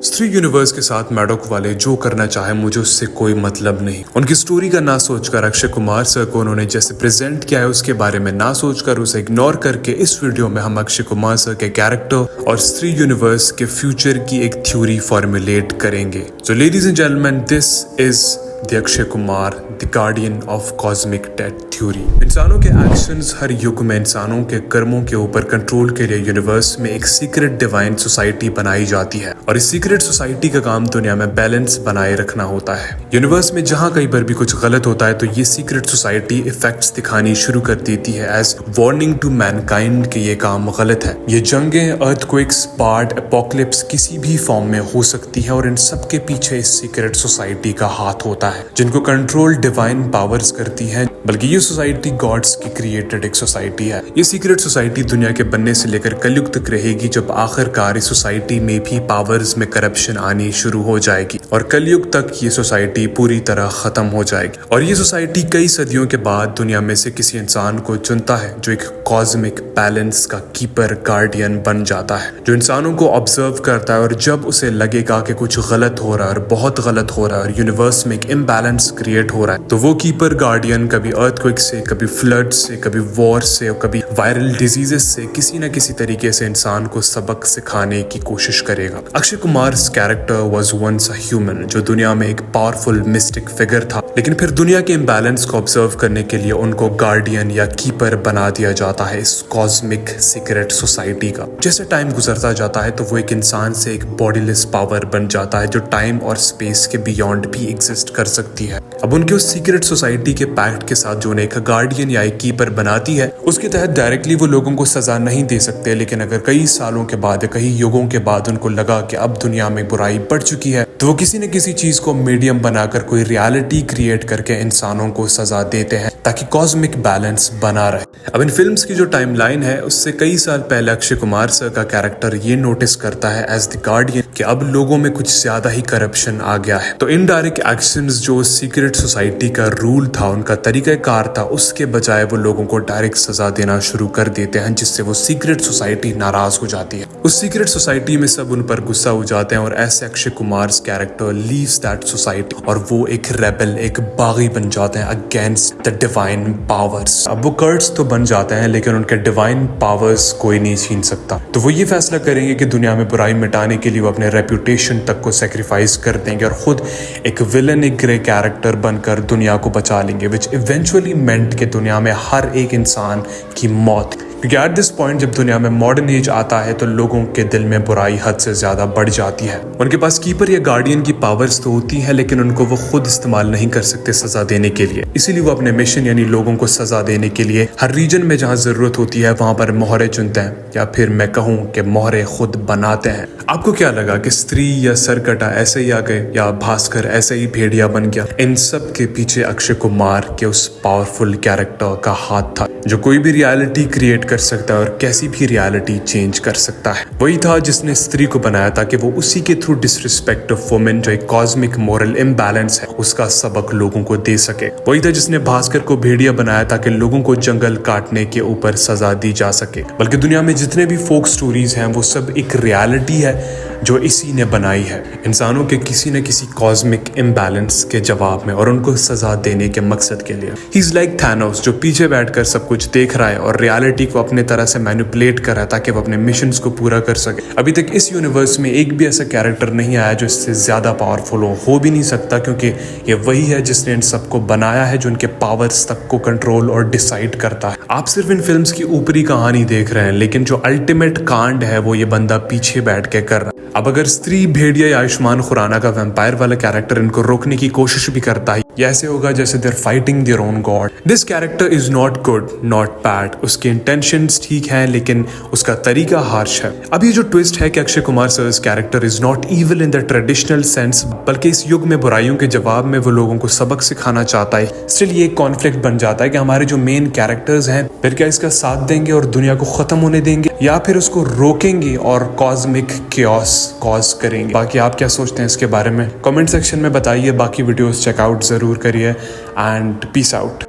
स्त्री यूनिवर्स के साथ मैडोक वाले जो करना चाहे मुझे उससे कोई मतलब नहीं। उनकी स्टोरी का ना सोचकर अक्षय कुमार सर को उन्होंने जैसे प्रेजेंट किया है उसके बारे में ना सोचकर उसे इग्नोर करके इस वीडियो में हम अक्षय कुमार सर के कैरेक्टर और स्त्री यूनिवर्स के फ्यूचर की एक थ्योरी फॉर्मुलेट करेंगे। So ladies and gentleman, this is the Akshay Kumar the guardian of cosmic death theory. इंसानों के एक्शंस हर युग में इंसानों के कर्मों के ऊपर कंट्रोल के लिए यूनिवर्स में एक सीक्रेट डिवाइन सोसाइटी बनाई जाती है और इस सीक्रेट सोसाइटी का काम दुनिया में बैलेंस बनाए रखना होता है। यूनिवर्स में जहां कहीं पर भी कुछ गलत होता है तो ये सीक्रेट सोसाइटी इफेक्ट्स दिखानी शुरू कर देती है एज वार्निंग टू मैनकाइंड कि ये काम गलत है। ये जंगें, अर्थक्वेक्स, बाढ़, एपोकलिप्स किसी भी फॉर्म में हो सकती है और इन सब के पीछे इस सीक्रेट सोसाइटी का हाथ होता है जिनको कंट्रोल डिवाइन पावर्स करती है। बल्कि ये सोसाइटी गॉड्स की क्रिएटेड एक सोसाइटी है। ये सीक्रेट सोसाइटी दुनिया के बनने से लेकर कलयुग तक रहेगी, जब आखिरकार इस सोसाइटी में भी पावर्स में करप्शन आनी शुरू हो जाएगी और कलयुग तक ये सोसाइटी पूरी तरह खत्म हो जाएगी। और ये सोसाइटी कई सदियों के बाद दुनिया में से किसी इंसान को चुनता है जो एक कॉस्मिक बैलेंस का कीपर गार्डियन बन जाता है, जो इंसानों को ऑब्जर्व करता है और जब उसे लगेगा कि कुछ गलत हो रहा है और बहुत गलत हो रहा है और यूनिवर्स में एक इम्बैलेंस क्रिएट हो रहा है तो वो कीपर गार्डियन कभी अर्थक्वेक से, कभी फ्लड से, कभी वॉर से और कभी वायरल डिजीजेस से किसी न किसी तरीके से इंसान को सबक सिखाने की कोशिश करेगा। Akshay Kumar character was once a human जो दुनिया में एक पावरफुल मिस्टिक फिगर था, लेकिन फिर दुनिया के इम्बैलेंस को ऑब्जर्व करने के लिए उनको गार्डियन या कीपर बना दिया जाता है इस कॉस्मिक सीक्रेट सोसाइटी का। जैसे टाइम गुजरता जाता है तो वो एक इंसान से एक बॉडीलेस पावर बन जाता है जो टाइम और स्पेस के बियॉन्ड भी एग्जिस्ट कर सकती है। अब उनके उस सीक्रेट सोसाइटी के पैक्ट के साथ जो उन्हें एक गार्डियन या एक कीपर बनाती है उसके तहत डायरेक्टली वो लोगों को सजा नहीं दे सकते, लेकिन अगर कई सालों के बाद या कई युगों के बाद उनको लगा कि अब दुनिया में बुराई बढ़ चुकी है तो वो किसी न किसी चीज को मीडियम बनाकर कोई रियलिटी क्रिएट करके इंसानों को सजा देते हैं ताकि कॉस्मिक बैलेंस बना रहे। अब इन फिल्म्स की जो टाइमलाइन है उससे कई साल पहले अक्षय कुमार सर का कैरेक्टर ये नोटिस करता है एज द गार्डियन कि अब लोगों में कुछ ज्यादा ही करप्शन आ गया है। तो इनडायरेक्ट एक्शंस जो सीक्रेट सोसाइटी का रूल था, उनका तरीकाकार था, उसके बजाय वो लोगों को डायरेक्ट सजा देना शुरू कर देते हैं जिससे वो सीक्रेट सोसाइटी नाराज हो जाती है। उस सीक्रेट सोसाइटी में सब उन पर गुस्सा हो जाते हैं और ऐसे Akshay Kumar character leaves that society और वो एक रेबल, एक बागी बन जाते हैं अगेंस्ट द डिवाइन पावर्स। अब वो कर्ट्स तो बन जाते हैं लेकिन उनके डिवाइन पावर्स कोई नहीं छीन सकता। तो वो ये फैसला करेंगे कि दुनिया में बुराई मिटाने के लिए वो अपने रेपुटेशन तक को सेक्रीफाइस कर देंगे और खुद एक विलन, एक ग्रे कैरेक्टर बनकर दुनिया को बचा लेंगे, विच इवेंचुअली मेंट कि दुनिया में हर एक इंसान की मौत। क्योंकि एट दिस पॉइंट जब दुनिया में मॉडर्न एज आता है तो लोगों के दिल में बुराई हद से ज्यादा बढ़ जाती है। उनके पास कीपर या गार्डियन की पावर्स तो होती है लेकिन उनको वो खुद इस्तेमाल नहीं कर सकते सजा देने के लिए। इसीलिए वो अपने मिशन यानी लोगों को सजा देने के लिए हर रीजन में जहां जरूरत होती है वहां पर मोहरे चुनते हैं, या फिर मैं कहूं कि मोहरे खुद बनाते हैं। आपको क्या लगा कि स्त्री या सरकटा ऐसे ही आ गए या भास्कर ऐसे ही भेड़िया बन गया? इन सब के पीछे अक्षय कुमार के उस पावरफुल कैरेक्टर का हाथ था जो कोई भी रियलिटी क्रिएट कर सकता है और कैसी भी रियलिटी चेंज कर सकता है। वही था जिसने स्त्री को बनाया था कि वो उसी के थ्रू डिसरिस्पेक्ट ऑफ वुमेन, जो एक कॉस्मिक मोरल इम्बैलेंस है, उसका सबक लोगों को दे सके। वही था जिसने भास्कर को भेड़िया बनाया ताकि लोगों को जंगल काटने के ऊपर सजा दी जा सके। बल्कि दुनिया में जितने भी फोक स्टोरीज हैं वो सब एक रियलिटी है जो इसी ने बनाई है, इंसानों के किसी न किसी कॉस्मिक इम्बैलेंस के जवाब में और उनको सजा देने के मकसद के लिए। ही इज लाइक थैनोस जो पीछे बैठकर सब कुछ देख रहा है और रियलिटी को अपने तरह से मैनिपुलेट कर रहा है ताकि वो अपने मिशंस को पूरा कर सके। अभी तक इस यूनिवर्स में एक भी ऐसा कैरेक्टर नहीं आया जो इससे ज्यादा पावरफुल हो भी नहीं सकता, क्योंकि ये वही है जिसने इन सबको बनाया है, जो उनके पावर्स तक को कंट्रोल और डिसाइड करता है। आप सिर्फ इन फिल्म्स की ऊपरी कहानी देख रहे हैं लेकिन जो अल्टीमेट कांड है वो ये बंदा पीछे बैठ के कर रहा है। अब अगर स्त्री, भेड़िया या आयुष्मान खुराना का वैम्पायर वाला कैरेक्टर इनको रोकने की कोशिश भी करता है, ये ऐसे होगा जैसे they're fighting their own god. This character is not good, not bad. उसके इंटेंशंस ठीक हैं लेकिन उसका तरीका हार्श है। अब ये जो ट्विस्ट है कि Akshay Kumar sir character is not evil in the traditional sense, बल्कि इस युग में बुराइयों के जवाब में वो लोगों को सबक सिखाना चाहता है, स्टिल ये एक कॉन्फ्लिक्ट बन जाता है कि हमारे जो मेन कैरेक्टर्स हैं फिर क्या इसका साथ देंगे और दुनिया को खत्म होने देंगे या फिर उसको रोकेंगे और कॉस्मिक केओस कॉज करेंगे। बाकी आप क्या सोचते हैं इसके बारे में कमेंट सेक्शन में बताइए। बाकी वीडियोस चेकआउट जरूर करिए एंड पीस आउट।